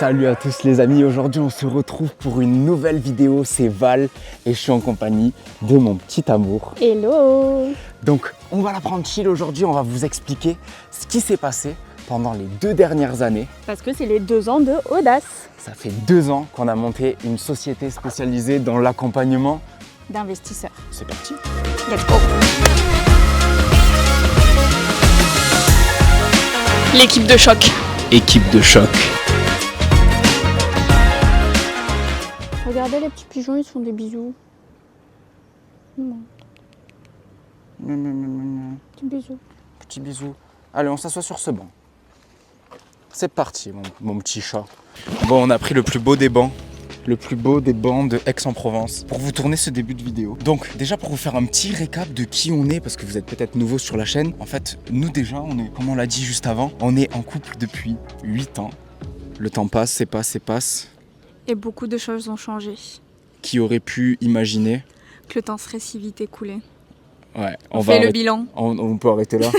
Salut à tous les amis, aujourd'hui on se retrouve pour une nouvelle vidéo, c'est Val et je suis en compagnie de mon petit amour. Hello! Donc on va la prendre chill aujourd'hui, on va vous expliquer ce qui s'est passé pendant les 2 dernières années. Parce que c'est les 2 ans de Audace. Ça fait 2 ans qu'on a monté une société spécialisée dans l'accompagnement D'investisseurs. C'est parti! Let's go! L'équipe de choc. Équipe de choc. Regardez les petits pigeons, ils se font des bisous. Petits bisous. Petit bisou. Allez, on s'assoit sur ce banc. C'est parti, mon petit chat. Bon, on a pris le plus beau des bancs. Le plus beau des bancs de Aix-en-Provence pour vous tourner ce début de vidéo. Donc déjà pour vous faire un petit récap de qui on est, parce que vous êtes peut-être nouveau sur la chaîne. En fait, nous déjà, on est, comme on l'a dit juste avant, on est en couple depuis 8 ans. Le temps passe, c'est passe. Et beaucoup de choses ont changé. Qui aurait pu imaginer Que le temps serait si vite écoulé. Ouais, On fait le bilan. On peut arrêter là.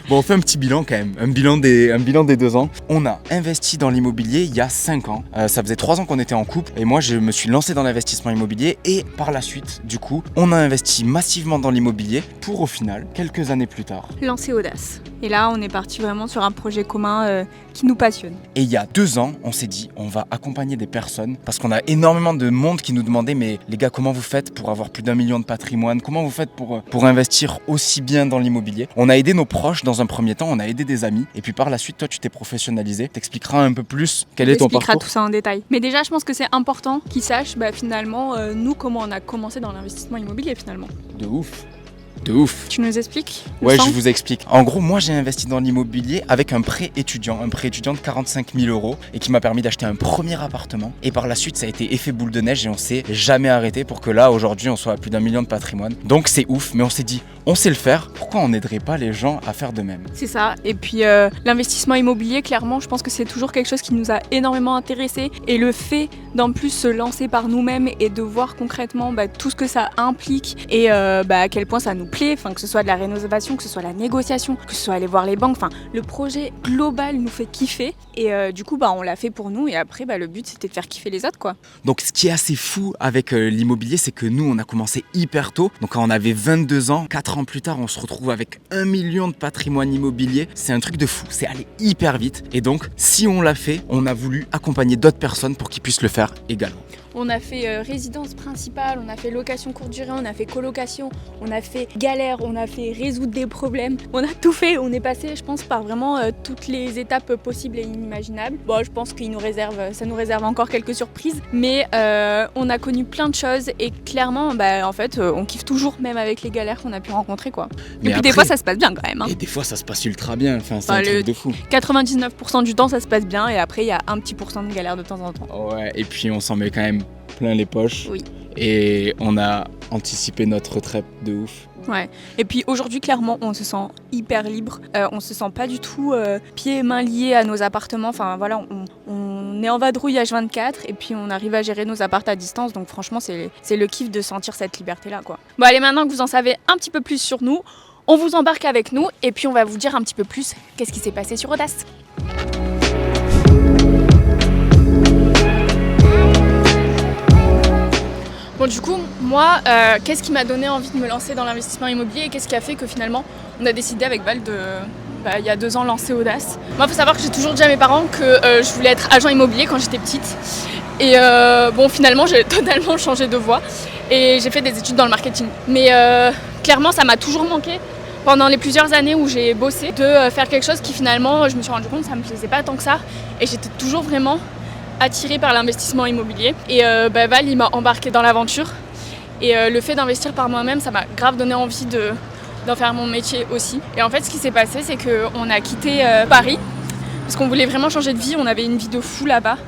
Bon, on fait un petit bilan quand même, un bilan des 2 ans. On a investi dans l'immobilier il y a 5 ans. Ça faisait 3 ans qu'on était en couple et moi je me suis lancé dans l'investissement immobilier et par la suite, du coup, on a investi massivement dans l'immobilier pour au final, quelques années plus tard, Lancer Audace. Et là, on est parti vraiment sur un projet commun qui nous passionne. Et il y a 2 ans, on s'est dit, on va accompagner des personnes parce qu'on a énormément de monde qui nous demandait, mais les gars, comment vous faites pour avoir plus d'1 million de patrimoine? Comment vous faites pour investir aussi bien dans l'immobilier? On a aidé nos proches dans un premier temps, on a aidé des amis. Et puis par la suite, toi, tu t'es professionnalisé. T'expliqueras un peu plus quel est ton parcours. Tout ça en détail. Mais déjà, je pense que c'est important qu'ils sachent finalement, nous, comment on a commencé dans l'investissement immobilier finalement. De ouf. De ouf. Tu nous expliques? Ouais, je vous explique. En gros, moi, j'ai investi dans l'immobilier avec un prêt étudiant de 45 000 € et qui m'a permis d'acheter un premier appartement. Et par la suite, ça a été effet boule de neige et on s'est jamais arrêté pour que là, aujourd'hui, on soit à plus d'1 million de patrimoine. Donc, c'est ouf, mais on s'est dit, on sait le faire, pourquoi on n'aiderait pas les gens à faire de même? C'est ça. Et puis, l'investissement immobilier, clairement, je pense que c'est toujours quelque chose qui nous a énormément intéressés. Et le fait d'en plus se lancer par nous-mêmes et de voir concrètement tout ce que ça implique et à quel point ça nous plaît, que ce soit de la rénovation, que ce soit la négociation, que ce soit aller voir les banques, le projet global nous fait kiffer et du coup on l'a fait pour nous et après le but c'était de faire kiffer les autres quoi. Donc ce qui est assez fou avec l'immobilier, c'est que nous on a commencé hyper tôt, donc quand on avait 22 ans, 4 ans plus tard on se retrouve avec 1 million de patrimoine immobilier, c'est un truc de fou, c'est allé hyper vite et donc si on l'a fait, on a voulu accompagner d'autres personnes pour qu'ils puissent le faire également. On a fait résidence principale, on a fait location courte durée, on a fait colocation, on a fait galère, on a fait résoudre des problèmes. On a tout fait, on est passé je pense par vraiment toutes les étapes possibles et inimaginables. Bon, je pense qu'il ça nous réserve encore quelques surprises, mais on a connu plein de choses et clairement en fait on kiffe toujours même avec les galères qu'on a pu rencontrer quoi. Mais et puis après, des fois ça se passe bien quand même. Et des fois ça se passe ultra bien, c'est un truc de fou. 99% du temps ça se passe bien et après il y a un petit pourcent de galère de temps en temps. Ouais, et puis on s'en met quand même plein les poches. Oui. Et on a anticipé notre retraite de ouf. Ouais. Et puis aujourd'hui, clairement, on se sent hyper libre. On se sent pas du tout pieds et mains liés à nos appartements. Enfin voilà, on est en vadrouille H24 et puis on arrive à gérer nos apparts à distance. Donc franchement, c'est le kiff de sentir cette liberté-là, quoi. Bon allez, maintenant que vous en savez un petit peu plus sur nous, on vous embarque avec nous et puis on va vous dire un petit peu plus qu'est-ce qui s'est passé sur Audace. Bon du coup, moi, qu'est-ce qui m'a donné envie de me lancer dans l'investissement immobilier et qu'est-ce qui a fait que finalement on a décidé avec Val de, il y a 2 ans, lancer Audace. Moi, il faut savoir que j'ai toujours dit à mes parents que je voulais être agent immobilier quand j'étais petite. Et finalement, j'ai totalement changé de voie et j'ai fait des études dans le marketing. Mais clairement, ça m'a toujours manqué pendant les plusieurs années où j'ai bossé de faire quelque chose qui finalement, je me suis rendu compte, ça me plaisait pas tant que ça et j'étais toujours vraiment attirée par l'investissement immobilier et Val il m'a embarqué dans l'aventure et le fait d'investir par moi-même ça m'a grave donné envie d'en faire mon métier aussi et en fait ce qui s'est passé c'est qu'on a quitté Paris parce qu'on voulait vraiment changer de vie, on avait une vie de fou là-bas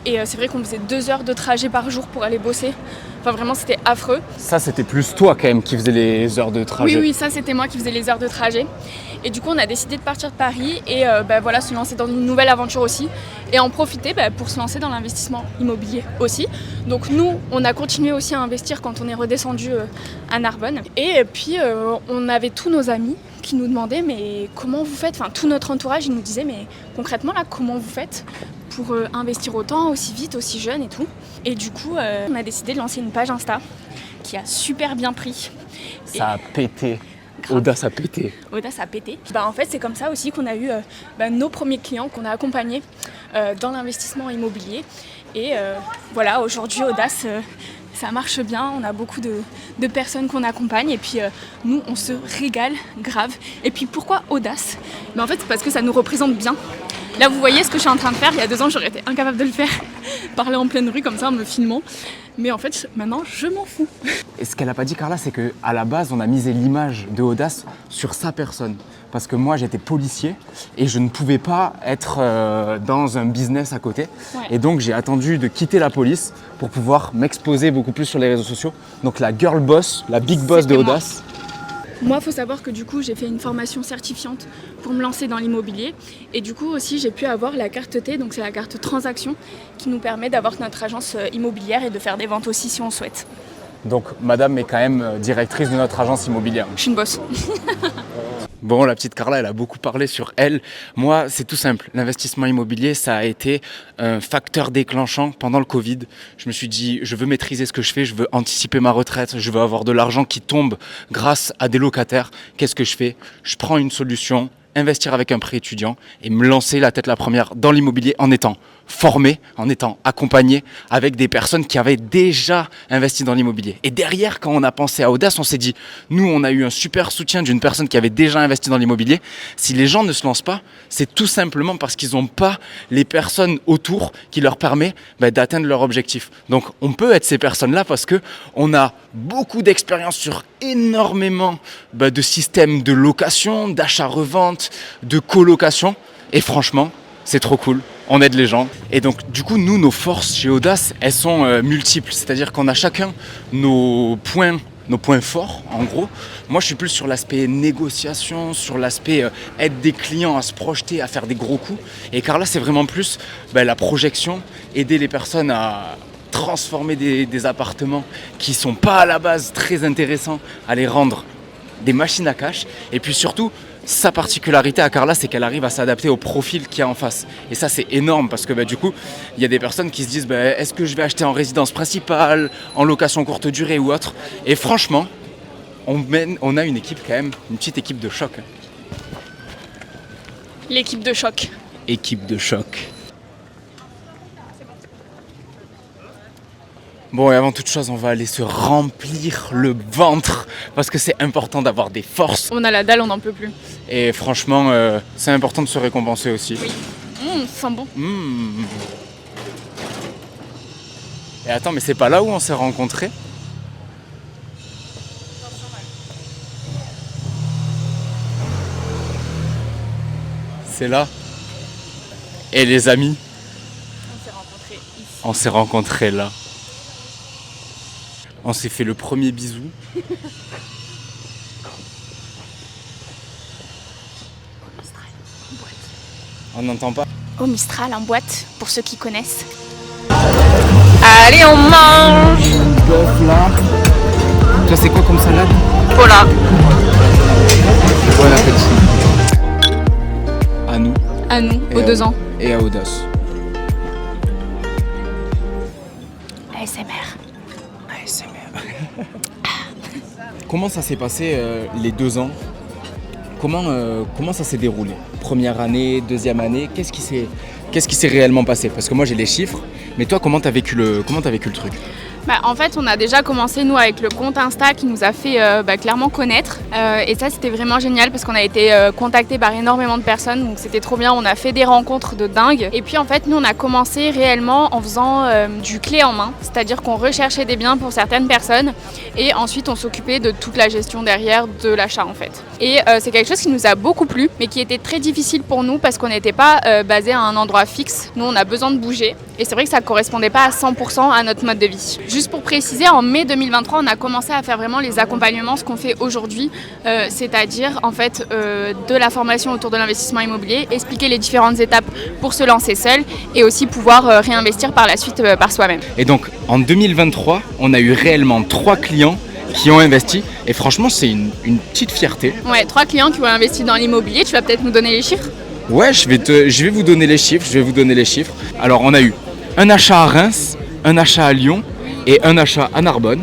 et c'est vrai qu'on faisait 2 heures de trajet par jour pour aller bosser, enfin vraiment c'était affreux. Ça c'était plus toi quand même qui faisais les heures de trajet. Oui ça c'était moi qui faisais les heures de trajet. Et du coup on a décidé de partir de Paris et se lancer dans une nouvelle aventure aussi et en profiter pour se lancer dans l'investissement immobilier aussi. Donc nous on a continué aussi à investir quand on est redescendu à Narbonne et puis on avait tous nos amis qui nous demandaient mais comment vous faites, enfin tout notre entourage il nous disait mais concrètement là comment vous faites pour investir autant, aussi vite, aussi jeune et tout. Et du coup, on a décidé de lancer une page Insta qui a super bien pris. Ça a pété. Grave. Audace a pété. Audace a pété. En fait, c'est comme ça aussi qu'on a eu nos premiers clients qu'on a accompagnés dans l'investissement immobilier. Et voilà, aujourd'hui, Audace, ça marche bien. On a beaucoup de personnes qu'on accompagne. Et puis, nous, on se régale grave. Et puis, pourquoi Audace ? En fait, c'est parce que ça nous représente bien. Là, vous voyez ce que je suis en train de faire. Il y a 2 ans, j'aurais été incapable de le faire. Parler en pleine rue comme ça, en me filmant. Mais en fait, maintenant, je m'en fous. Et ce qu'elle n'a pas dit, Carla, c'est qu'à la base, on a misé l'image de Audace sur sa personne. Parce que moi, j'étais policier et je ne pouvais pas être dans un business à côté. Ouais. Et donc, j'ai attendu de quitter la police pour pouvoir m'exposer beaucoup plus sur les réseaux sociaux. Donc, la girl boss, la big boss de Audace. Moi, il faut savoir que du coup, j'ai fait une formation certifiante pour me lancer dans l'immobilier. Et du coup aussi, j'ai pu avoir la carte T, donc c'est la carte transaction, qui nous permet d'avoir notre agence immobilière et de faire des ventes aussi si on souhaite. Donc, madame est quand même directrice de notre agence immobilière. Je suis une boss. Bon, la petite Carla, elle a beaucoup parlé sur elle. Moi, c'est tout simple. L'investissement immobilier, ça a été un facteur déclenchant pendant le Covid. Je me suis dit, je veux maîtriser ce que je fais, je veux anticiper ma retraite, je veux avoir de l'argent qui tombe grâce à des locataires. Qu'est-ce que je fais ? Je prends une solution, investir avec un prêt étudiant et me lancer la tête la première dans l'immobilier en étant formé, en étant accompagné avec des personnes qui avaient déjà investi dans l'immobilier. Et derrière, quand on a pensé à Audace, on s'est dit, nous, on a eu un super soutien d'une personne qui avait déjà investi dans l'immobilier. Si les gens ne se lancent pas, c'est tout simplement parce qu'ils n'ont pas les personnes autour qui leur permettent d'atteindre leur objectif. Donc, on peut être ces personnes-là parce qu'on a beaucoup d'expérience sur énormément de systèmes de location, d'achat-revente, de colocation. Et franchement, c'est trop cool. On aide les gens. Et donc, du coup, nous, nos forces chez Audace, elles sont multiples. C'est-à-dire qu'on a chacun nos points forts, en gros. Moi, je suis plus sur l'aspect négociation, sur l'aspect aide des clients à se projeter, à faire des gros coups. Et Carla, c'est vraiment plus la projection, aider les personnes à transformer des appartements qui sont pas à la base très intéressants, à les rendre des machines à cash. Et puis surtout, sa particularité à Carla, c'est qu'elle arrive à s'adapter au profil qu'il y a en face. Et ça, c'est énorme parce que du coup, il y a des personnes qui se disent est-ce que je vais acheter en résidence principale, en location courte durée ou autre ? Et franchement, on a une équipe quand même, une petite équipe de choc. L'équipe de choc. Équipe de choc. Bon, et avant toute chose, on va aller se remplir le ventre parce que c'est important d'avoir des forces. On a la dalle, on n'en peut plus. Et franchement, c'est important de se récompenser aussi. Oui. Ça sent bon. Et attends, mais c'est pas là où on s'est rencontrés ? C'est là. Et les amis ? On s'est rencontrés ici. On s'est rencontrés là. On s'est fait le premier bisou. On n'entend pas. Au Mistral en boîte, pour ceux qui connaissent. Allez, on mange. Bœuf là. Toi, c'est quoi comme salade ? Voilà. Bon appétit. À nous. À nous, Et aux à 2 ans. Et à Audace. ASMR. Comment ça s'est passé les 2 ans ? Comment ça s'est déroulé ? Première année, deuxième année, qu'est-ce qui s'est réellement passé ? Parce que moi j'ai les chiffres, mais toi comment t'as vécu le truc ? En fait, on a déjà commencé, nous, avec le compte Insta qui nous a fait clairement connaître. Et ça, c'était vraiment génial parce qu'on a été contactés par énormément de personnes. Donc, c'était trop bien. On a fait des rencontres de dingue. Et puis, en fait, nous, on a commencé réellement en faisant du clé en main. C'est-à-dire qu'on recherchait des biens pour certaines personnes. Et ensuite, on s'occupait de toute la gestion derrière de l'achat, en fait. Et c'est quelque chose qui nous a beaucoup plu, mais qui était très difficile pour nous parce qu'on n'était pas basé à un endroit fixe. Nous, on a besoin de bouger. Et c'est vrai que ça ne correspondait pas à 100% à notre mode de vie. Juste pour préciser, en mai 2023, on a commencé à faire vraiment les accompagnements, ce qu'on fait aujourd'hui, c'est-à-dire en fait de la formation autour de l'investissement immobilier, expliquer les différentes étapes pour se lancer seul et aussi pouvoir réinvestir par la suite par soi-même. Et donc en 2023, on a eu réellement 3 clients qui ont investi et franchement c'est une petite fierté. Ouais, 3 clients qui ont investi dans l'immobilier, tu vas peut-être nous donner les chiffres ? Ouais, je vais vous donner les chiffres. Alors, on a eu un achat à Reims, un achat à Lyon et un achat à Narbonne.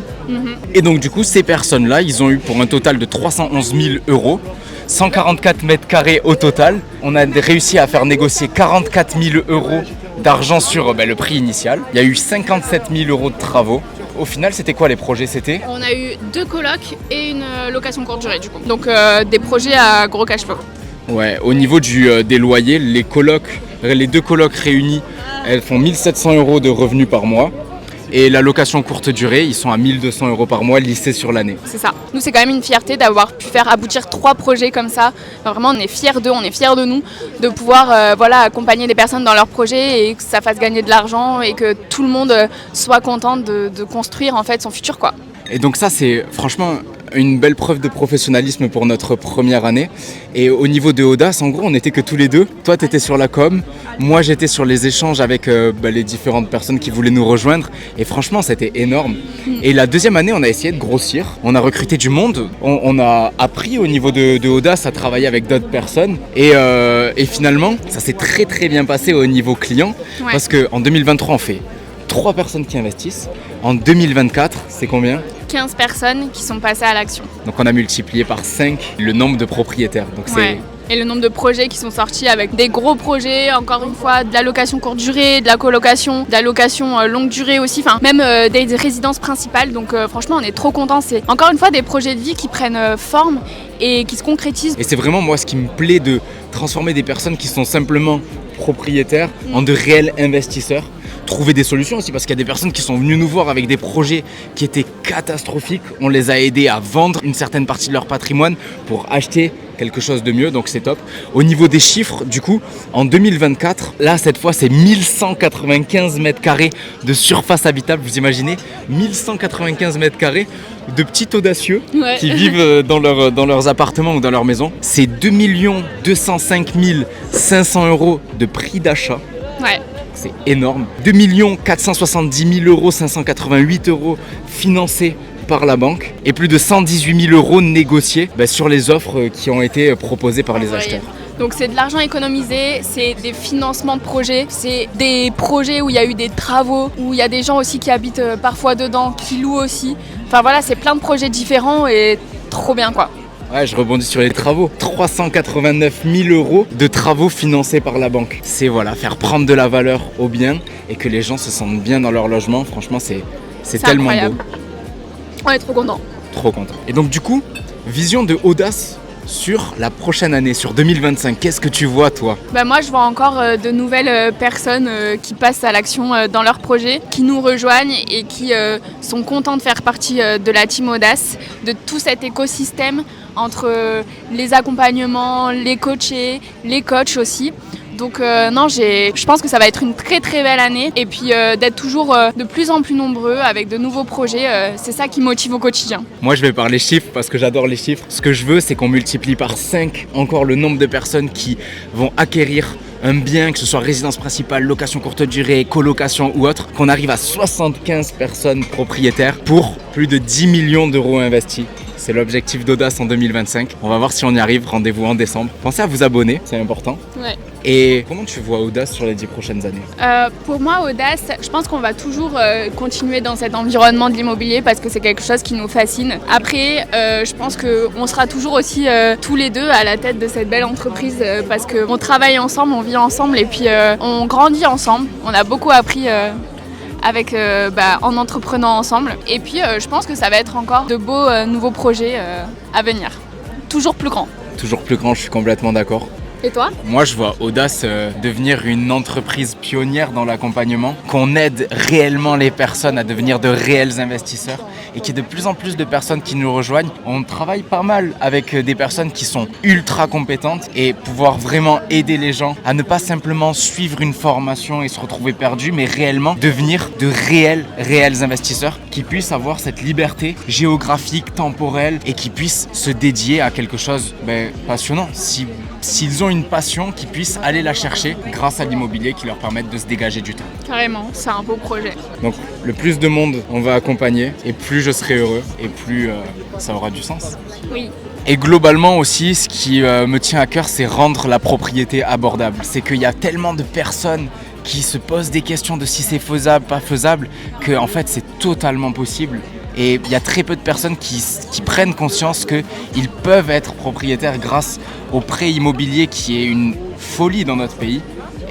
Et donc, du coup, ces personnes-là, ils ont eu pour un total de 311 000 euros, 144 mètres carrés au total. On a réussi à faire négocier 44 000 euros d'argent sur le prix initial. Il y a eu 57 000 euros de travaux. Au final, c'était quoi les projets? On a eu 2 colocs et une location courte durée du coup. Donc des projets à gros cash flow. Ouais, au niveau des loyers, les 2 colocs réunis, elles font 1 700 euros de revenus par mois. Et la location courte durée, ils sont à 1 200 euros par mois lissés sur l'année. C'est ça. Nous, c'est quand même une fierté d'avoir pu faire aboutir 3 projets comme ça. Enfin, vraiment, on est fiers d'eux, on est fiers de nous, de pouvoir accompagner des personnes dans leurs projets et que ça fasse gagner de l'argent et que tout le monde soit content de construire en fait son futur, quoi. Et donc ça, c'est franchement une belle preuve de professionnalisme pour notre première année. Et au niveau de Audace, en gros, on n'était que tous les deux. Toi, tu étais sur la com, moi, j'étais sur les échanges avec les différentes personnes qui voulaient nous rejoindre. Et franchement, c'était énorme. Et la deuxième année, on a essayé de grossir. On a recruté du monde. On a appris au niveau de Audace à travailler avec d'autres personnes. Et finalement, ça s'est très très bien passé au niveau client. Ouais. Parce qu'en 2023, on fait 3 personnes qui investissent. En 2024, c'est combien ? 15 personnes qui sont passées à l'action. Donc on a multiplié par 5 le nombre de propriétaires. Donc ouais. Et le nombre de projets qui sont sortis avec des gros projets, encore une fois, de la location courte durée, de la colocation, de la location longue durée aussi, enfin même des résidences principales. Donc franchement, on est trop contents. C'est encore une fois des projets de vie qui prennent forme et qui se concrétisent. Et c'est vraiment moi ce qui me plaît de transformer des personnes qui sont simplement propriétaires en de réels investisseurs. Trouver des solutions aussi parce qu'il y a des personnes qui sont venues nous voir avec des projets qui étaient catastrophiques. On les a aidés à vendre une certaine partie de leur patrimoine pour acheter quelque chose de mieux, donc c'est top. Au niveau des chiffres, du coup, en 2024, là cette fois c'est 1195 mètres carrés de surface habitable, vous imaginez 1195 mètres carrés de petits audacieux qui vivent dans leurs appartements ou dans leur maison. C'est 2 205 500 euros de prix d'achat. Ouais. C'est énorme. 2 470 000 588 euros financés par la banque et plus de 118 000 euros négociés sur les offres qui ont été proposées par les acheteurs. Donc c'est de l'argent économisé, c'est des financements de projets, c'est des projets où il y a eu des travaux, où il y a des gens aussi qui habitent parfois dedans, qui louent aussi. Enfin voilà, c'est plein de projets différents et trop bien quoi. Ouais, je rebondis sur les travaux. 389 000 euros de travaux financés par la banque. C'est faire prendre de la valeur au bien et que les gens se sentent bien dans leur logement. Franchement, c'est tellement incroyable. beau. On est trop contents. Trop contents. Et donc du coup, vision de Audace sur la prochaine année, sur 2025. Qu'est-ce que tu vois toi ? Moi je vois encore de nouvelles personnes qui passent à l'action dans leurs projets, qui nous rejoignent et qui sont contents de faire partie de la team Audace, de tout cet écosystème entre les accompagnements, les coachés, les coachs aussi. Donc je pense que ça va être une très très belle année et puis d'être toujours de plus en plus nombreux avec de nouveaux projets, c'est ça qui motive au quotidien. Moi je vais parler chiffres parce que j'adore les chiffres. Ce que je veux c'est qu'on multiplie par 5 encore le nombre de personnes qui vont acquérir un bien, que ce soit résidence principale, location courte durée, colocation ou autre, qu'on arrive à 75 personnes propriétaires pour plus de 10 millions d'euros investis. C'est l'objectif d'Audace en 2025. On va voir si on y arrive. Rendez-vous en décembre. Pensez à vous abonner, c'est important. Ouais. Et comment tu vois Audace sur les 10 prochaines années ? Pour moi, Audace, je pense qu'on va toujours continuer dans cet environnement de l'immobilier parce que c'est quelque chose qui nous fascine. Après, je pense qu'on sera toujours aussi tous les deux à la tête de cette belle entreprise parce qu'on travaille ensemble, on vit ensemble et puis on grandit ensemble. On a beaucoup appris en entreprenant ensemble. Et puis je pense que ça va être encore de beaux nouveaux projets à venir. Toujours plus grands. Toujours plus grand, je suis complètement d'accord. Et toi ? Moi, je vois Audace devenir une entreprise pionnière dans l'accompagnement, qu'on aide réellement les personnes à devenir de réels investisseurs et qu'il y ait de plus en plus de personnes qui nous rejoignent. On travaille pas mal avec des personnes qui sont ultra compétentes et pouvoir vraiment aider les gens à ne pas simplement suivre une formation et se retrouver perdus, mais réellement devenir de réels investisseurs qui puissent avoir cette liberté géographique, temporelle et qui puissent se dédier à quelque chose passionnant. S'ils ont une passion, qu'ils puissent aller la chercher grâce à l'immobilier qui leur permette de se dégager du temps. Carrément, c'est un beau projet. Donc le plus de monde on va accompagner et plus je serai heureux et plus ça aura du sens. Oui. Et globalement aussi, ce qui me tient à cœur, c'est rendre la propriété abordable. C'est qu'il y a tellement de personnes qui se posent des questions de si c'est faisable, pas faisable, que en fait c'est totalement possible. Et il y a très peu de personnes qui prennent conscience qu'ils peuvent être propriétaires grâce au prêt immobilier qui est une folie dans notre pays.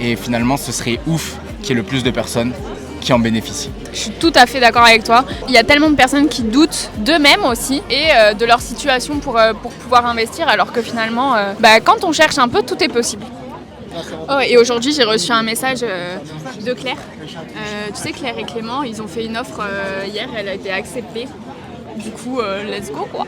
Et finalement, ce serait ouf qu'il y ait le plus de personnes qui en bénéficient. Je suis tout à fait d'accord avec toi. Il y a tellement de personnes qui doutent d'eux-mêmes aussi et de leur situation pour pouvoir investir, alors que finalement, quand on cherche un peu, tout est possible. Oh, et aujourd'hui, j'ai reçu un message de Claire. Tu sais, Claire et Clément, ils ont fait une offre hier, elle a été acceptée. Du coup, let's go quoi.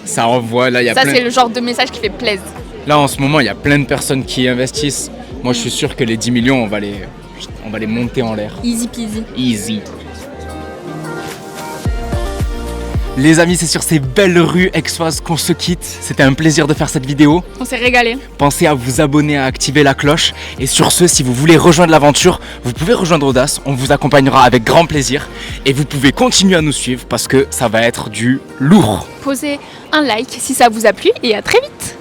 Ça envoie, là, il y a Ça, plein... c'est le genre de message qui fait plaisir. Là, en ce moment, il y a plein de personnes qui investissent. Moi, je suis sûr que les 10 millions, on va les monter en l'air. Easy peasy. Easy. Les amis, c'est sur ces belles rues aixoises qu'on se quitte. C'était un plaisir de faire cette vidéo. On s'est régalé. Pensez à vous abonner, à activer la cloche. Et sur ce, si vous voulez rejoindre l'aventure, vous pouvez rejoindre Audace. On vous accompagnera avec grand plaisir. Et vous pouvez continuer à nous suivre parce que ça va être du lourd. Posez un like si ça vous a plu et à très vite.